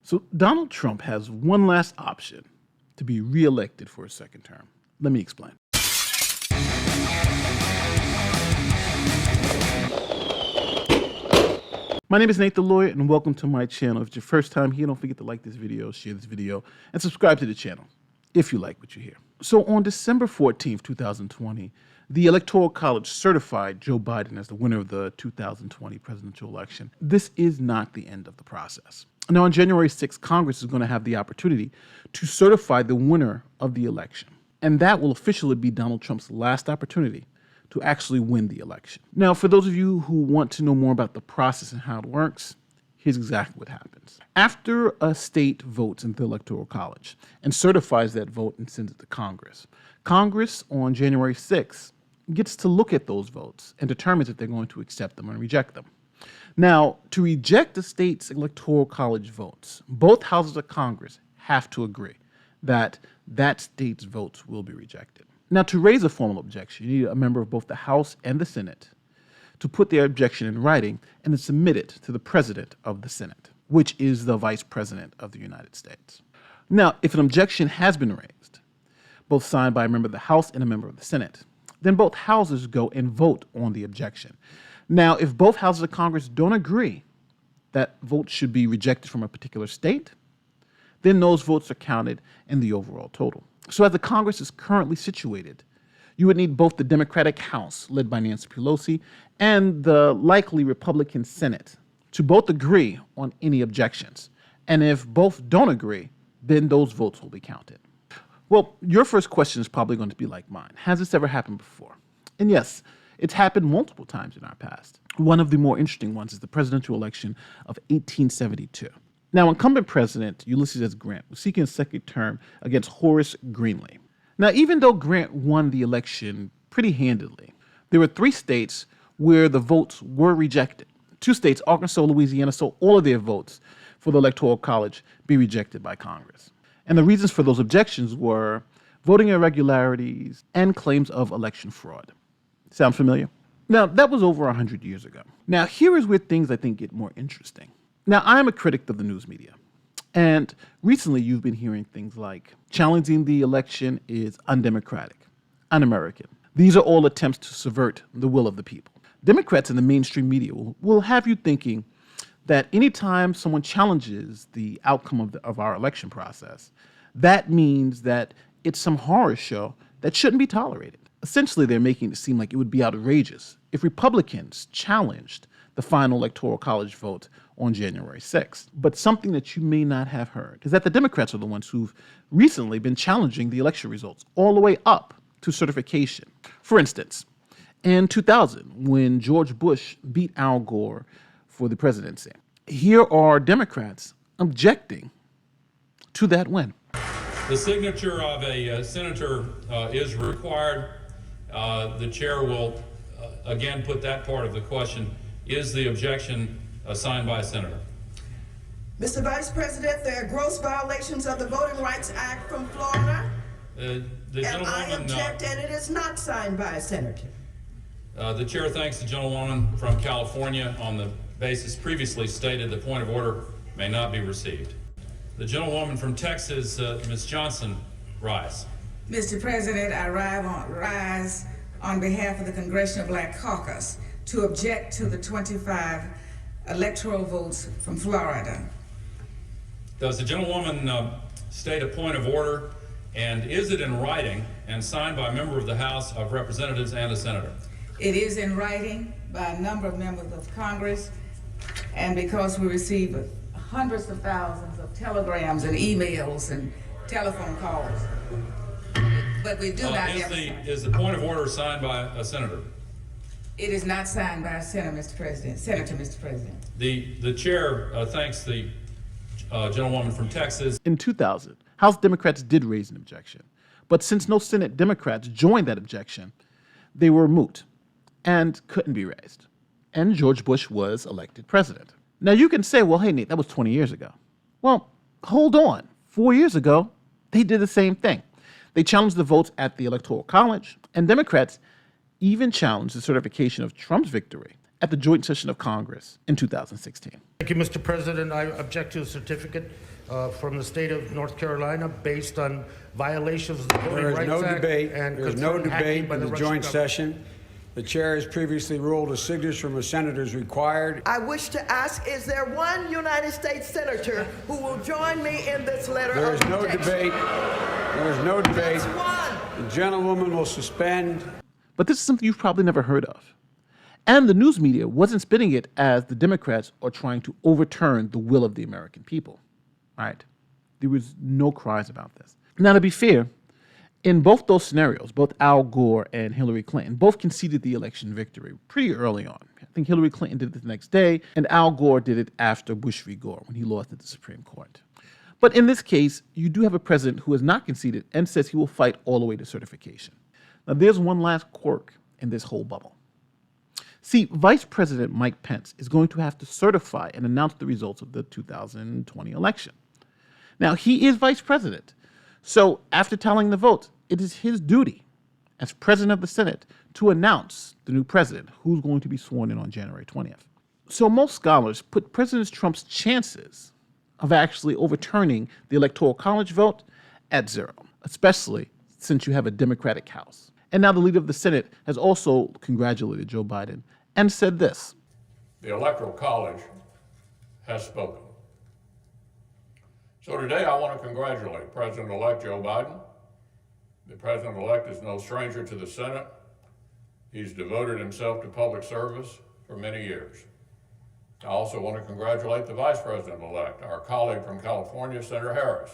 So Donald Trump has one last option to be reelected for a second term. Let me explain. My name is Nate the Lawyer, and welcome to my channel. If it's your first time here, don't forget to like this video, share this video, and subscribe to the channel if you like what you hear. So on December 14th, 2020, the Electoral College certified Joe Biden as the winner of the 2020 presidential election. This is not the end of the process. Now, on January 6th, Congress is going to have the opportunity to certify the winner of the election. And that will officially be Donald Trump's last opportunity to actually win the election. Now, for those of you who want to know more about the process and how it works, here's exactly what happens. After a state votes in the Electoral College and certifies that vote and sends it to Congress, Congress on January 6th gets to look at those votes and determines if they're going to accept them or reject them. Now, to reject the state's Electoral College votes, both houses of Congress have to agree that that state's votes will be rejected. Now, to raise a formal objection, you need a member of both the House and the Senate to put their objection in writing and then submit it to the President of the Senate, which is the Vice President of the United States. Now, if an objection has been raised, both signed by a member of the House and a member of the Senate, then both houses go and vote on the objection. Now, if both houses of Congress don't agree that votes should be rejected from a particular state, then those votes are counted in the overall total. So as the Congress is currently situated, you would need both the Democratic House, led by Nancy Pelosi, and the likely Republican Senate to both agree on any objections. And if both don't agree, then those votes will be counted. Well, your first question is probably going to be like mine. Has this ever happened before? And yes, it's happened multiple times in our past. One of the more interesting ones is the presidential election of 1872. Now, incumbent President Ulysses S. Grant was seeking a second term against Horace Greeley. Now, even though Grant won the election pretty handedly, there were 3 states where the votes were rejected. 2 states, Arkansas, Louisiana, saw all of their votes for the Electoral College be rejected by Congress. And the reasons for those objections were voting irregularities and claims of election fraud. Sound familiar? Now, that was over 100 years ago. Now, here is where things I think get more interesting. Now, I'm a critic of the news media, and recently you've been hearing things like challenging the election is undemocratic, un-American. These are all attempts to subvert the will of the people. Democrats in the mainstream media will have you thinking that anytime someone challenges the outcome of our election process, that means that it's some horror show that shouldn't be tolerated. Essentially, they're making it seem like it would be outrageous if Republicans challenged the final Electoral College vote on January 6th. But something that you may not have heard is that the Democrats are the ones who've recently been challenging the election results all the way up to certification. For instance, in 2000, when George Bush beat Al Gore for the presidency, here are Democrats objecting to that win. The signature of a senator is required. The chair will again put that part of the question. Is the objection signed by a senator? Mr. Vice President, there are gross violations of the Voting Rights Act from Florida. And I object, and it is not signed by a senator. The chair thanks the gentlewoman from California on the basis previously stated the point of order may not be received. The gentlewoman from Texas, Ms. Johnson, rise. Mr. President, I rise on behalf of the Congressional Black Caucus to object to the 25 electoral votes from Florida. Does the gentlewoman state a point of order, and is it in writing and signed by a member of the House of Representatives and a senator? It is in writing by a number of members of Congress, and because we receive hundreds of thousands of telegrams and emails and telephone calls, but we do not have. Is the point of order signed by a senator? It is not signed by a senator, Mr. President. Senator, Mr. President. The chair thanks the gentlewoman from Texas. In 2000, House Democrats did raise an objection, but since no Senate Democrats joined that objection, they were moot and couldn't be raised. And George Bush was elected president. Now you can say, well, hey, Nate, that was 20 years ago. Well, hold on. 4 years ago, they did the same thing. They challenged the votes at the Electoral College, and Democrats even challenged the certification of Trump's victory at the joint session of Congress in 2016. Thank you, Mr. President. I object to the certificate from the state of North Carolina based on violations of the Voting There is Rights no Act debate. and There is no concerned hacking debate by in the Russian joint government. session. The chair has previously ruled a signature from a senator is required. I wish to ask, is there one United States senator who will join me in this letter There is of no rejection? debate. There is no debate. Just one. The gentlewoman will suspend. But this is something you've probably never heard of. And the news media wasn't spinning it as the Democrats are trying to overturn the will of the American people. Right? There was no cries about this. Now, to be fair, in both those scenarios, both Al Gore and Hillary Clinton both conceded the election victory pretty early on. I think Hillary Clinton did it the next day, and Al Gore did it after Bush v. Gore when he lost at the Supreme Court. But in this case, you do have a president who has not conceded and says he will fight all the way to certification. Now, there's one last quirk in this whole bubble. See, Vice President Mike Pence is going to have to certify and announce the results of the 2020 election. Now, he is vice president. So after tallying the votes, it is his duty as president of the Senate to announce the new president who's going to be sworn in on January 20th. So most scholars put President Trump's chances of actually overturning the Electoral College vote at zero, especially since you have a Democratic House. And now the leader of the Senate has also congratulated Joe Biden and said this. The Electoral College has spoken. So today I want to congratulate President-elect Joe Biden. The President-elect is no stranger to the Senate. He's devoted himself to public service for many years. I also want to congratulate the Vice President-elect, our colleague from California, Senator Harris.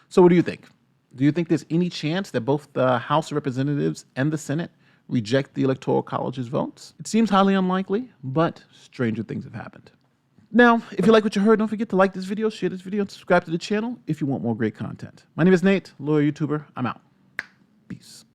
So what do you think? Do you think there's any chance that both the House of Representatives and the Senate reject the Electoral College's votes? It seems highly unlikely, but stranger things have happened. Now, if you like what you heard, don't forget to like this video, share this video, and subscribe to the channel if you want more great content. My name is Nate, lawyer YouTuber. I'm out. Peace.